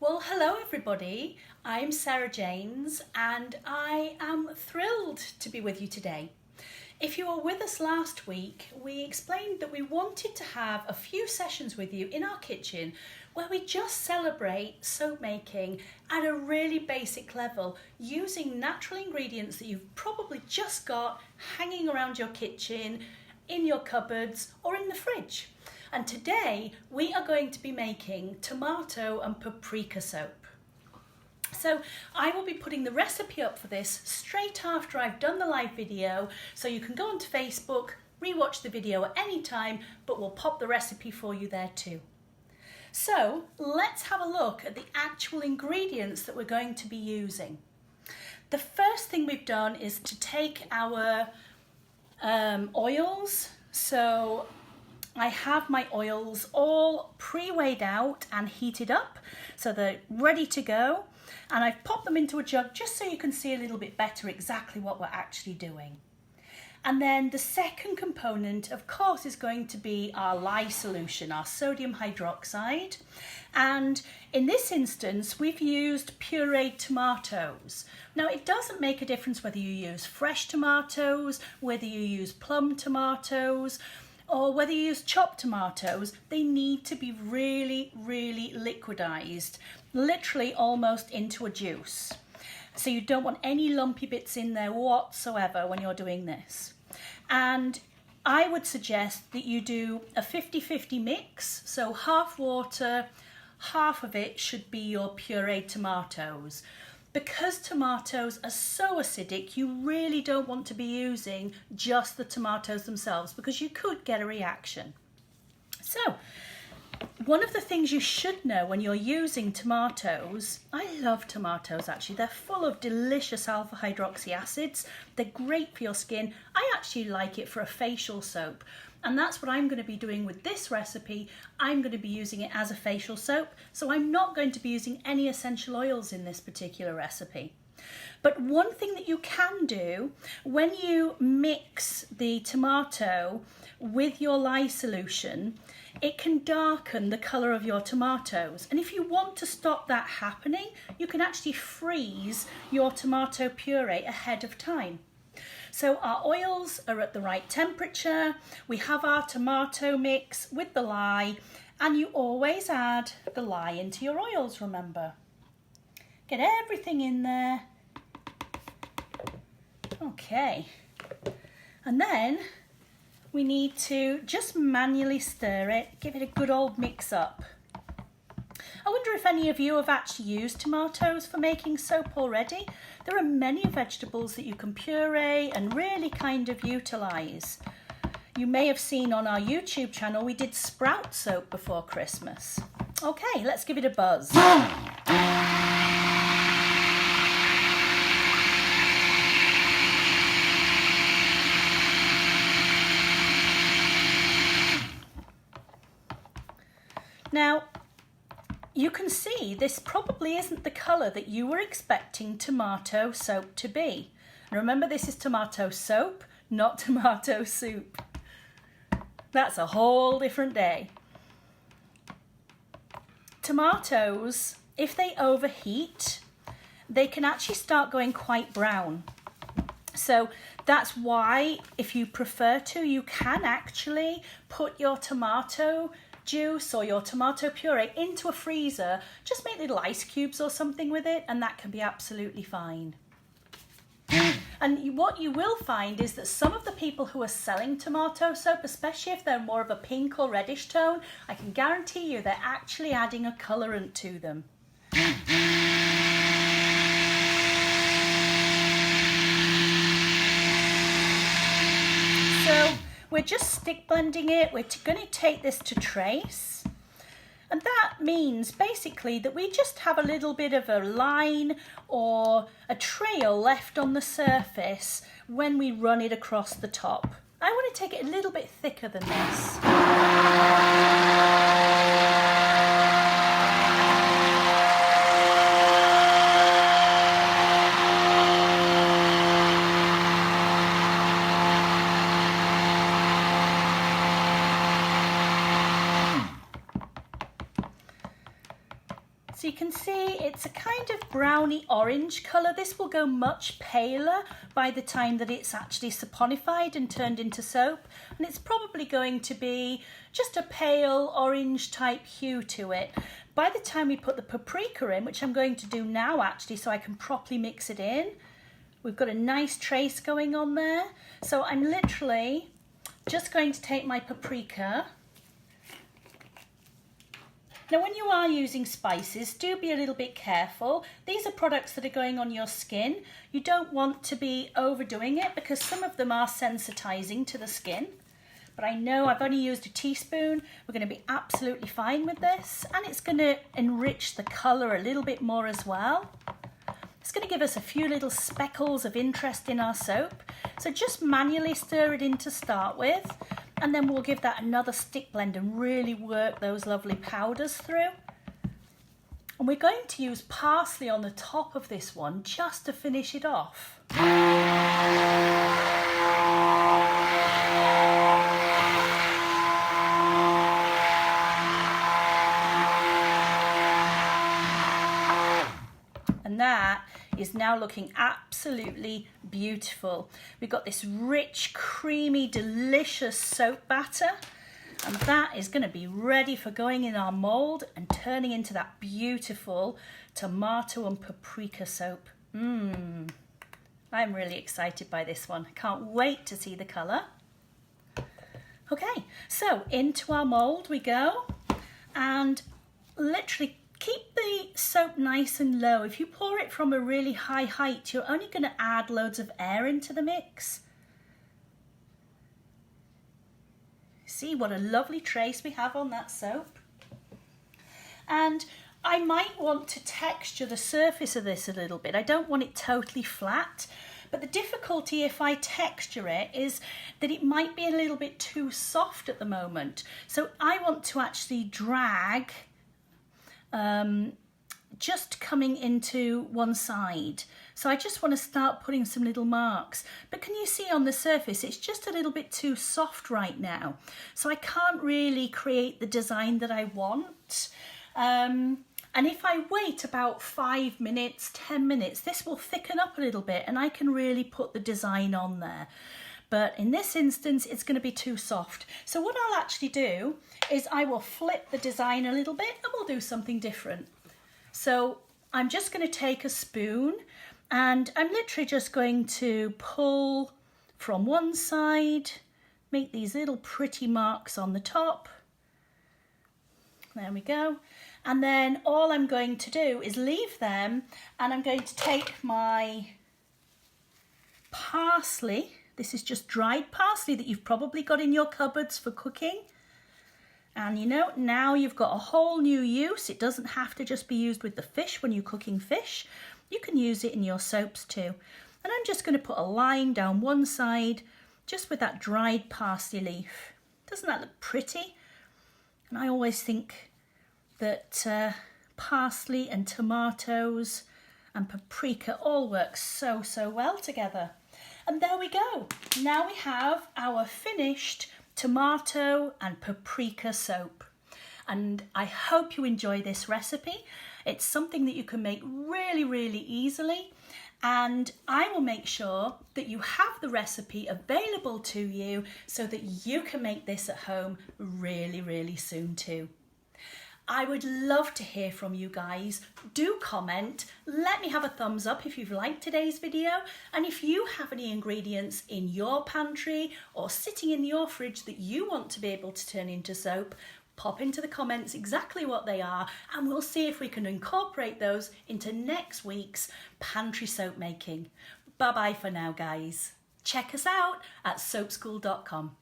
Well, hello everybody. I'm Sarah Janes and I am thrilled to be with you today. If you were with us last week, we explained that we wanted to have a few sessions with you in our kitchen where we just celebrate soap making at a really basic level using natural ingredients that you've probably just got hanging around your kitchen, in your cupboards or in the fridge. And today we are going to be making tomato and paprika soap. So I will be putting the recipe up for this straight after I've done the live video, so you can go onto Facebook, rewatch the video at any time, but we'll pop the recipe for you there too. So let's have a look at the actual ingredients that we're going to be using. The first thing we've done is to take our oils. So I have my oils all pre-weighed out and heated up, so they're ready to go. And I've popped them into a jug just so you can see a little bit better exactly what we're actually doing. And then the second component, of course, is going to be our lye solution, our sodium hydroxide. And in this instance, we've used pureed tomatoes. Now, it doesn't make a difference whether you use fresh tomatoes, whether you use plum tomatoes, or whether you use chopped tomatoes. They need to be really, really liquidized, literally almost into a juice. So you don't want any lumpy bits in there whatsoever when you're doing this. And I would suggest that you do a 50-50 mix, so half water, half of it should be your pureed tomatoes. Because tomatoes are so acidic, you really don't want to be using just the tomatoes themselves because you could get a reaction. So, one of the things you should know when you're using tomatoes, I love tomatoes actually, they're full of delicious alpha hydroxy acids, they're great for your skin. I actually like it for a facial soap. And that's what I'm going to be doing with this recipe. I'm going to be using it as a facial soap, so I'm not going to be using any essential oils in this particular recipe. But one thing that you can do when you mix the tomato with your lye solution, it can darken the colour of your tomatoes. And if you want to stop that happening, you can actually freeze your tomato puree ahead of time. So our oils are at the right temperature, we have our tomato mix with the lye, and you always add the lye into your oils, remember. Get everything in there. Okay. And then we need to just manually stir it, give it a good old mix up. I wonder if any of you have actually used tomatoes for making soap already. There are many vegetables that you can puree and really kind of utilise. You may have seen on our YouTube channel we did sprout soap before Christmas. Okay, let's give it a buzz. Now, you can see this probably isn't the colour that you were expecting tomato soap to be. And remember, this is tomato soap, not tomato soup. That's a whole different day. Tomatoes, if they overheat, they can actually start going quite brown. So that's why, if you prefer to, you can actually put your tomato juice or your tomato puree into a freezer, just make little ice cubes or something with it, and that can be absolutely fine. And what you will find is that some of the people who are selling tomato soap, especially if they're more of a pink or reddish tone, I can guarantee you they're actually adding a colorant to them. So we're just stick blending it. We're going to take this to trace. And that means basically that we just have a little bit of a line or a trail left on the surface when we run it across the top. I want to take it a little bit thicker than this. So you can see it's a kind of browny orange colour. This will go much paler by the time that it's actually saponified and turned into soap. And it's probably going to be just a pale orange type hue to it. By the time we put the paprika in, which I'm going to do now actually so I can properly mix it in, we've got a nice trace going on there. So I'm literally just going to take my paprika. Now, when you are using spices, do be a little bit careful. These are products that are going on your skin. You don't want to be overdoing it because some of them are sensitizing to the skin. But I know I've only used a teaspoon. We're going to be absolutely fine with this. And it's going to enrich the colour a little bit more as well. It's going to give us a few little speckles of interest in our soap. So just manually stir it in to start with. And then we'll give that another stick blend and really work those lovely powders through. And we're going to use parsley on the top of this one just to finish it off. And that is now looking absolutely beautiful. We've got this rich, creamy, delicious soap batter, and that is going to be ready for going in our mold and turning into that beautiful tomato and paprika soap. I'm really excited by this one. I can't wait to see the colour. Okay, so into our mold we go, and literally keep the soap nice and low. If you pour it from a really high height, you're only going to add loads of air into the mix. See what a lovely trace we have on that soap. And I might want to texture the surface of this a little bit. I don't want it totally flat, but the difficulty if I texture it is that it might be a little bit too soft at the moment. So I want to actually drag just coming into one side. So I just want to start putting some little marks. But can you see on the surface, it's just a little bit too soft right now. So I can't really create the design that I want. And if I wait about 5 minutes, 10 minutes, this will thicken up a little bit and I can really put the design on there. But in this instance, it's going to be too soft. So what I'll actually do is I will flip the design a little bit and we'll do something different. So I'm just going to take a spoon and I'm literally just going to pull from one side, make these little pretty marks on the top. There we go. And then all I'm going to do is leave them, and I'm going to take my parsley. This is just dried parsley that you've probably got in your cupboards for cooking. And you know, now you've got a whole new use. It doesn't have to just be used with the fish when you're cooking fish. You can use it in your soaps too. And I'm just going to put a line down one side just with that dried parsley leaf. Doesn't that look pretty? And I always think that parsley and tomatoes and paprika all work so well together. And there we go. Now we have our finished tomato and paprika soap. And I hope you enjoy this recipe. It's something that you can make really easily. And I will make sure that you have the recipe available to you so that you can make this at home really soon too. I would love to hear from you guys. Do comment, let me have a thumbs up if you've liked today's video, and if you have any ingredients in your pantry or sitting in your fridge that you want to be able to turn into soap, pop into the comments exactly what they are and we'll see if we can incorporate those into next week's pantry soap making. Bye bye for now guys. Check us out at soapschool.com.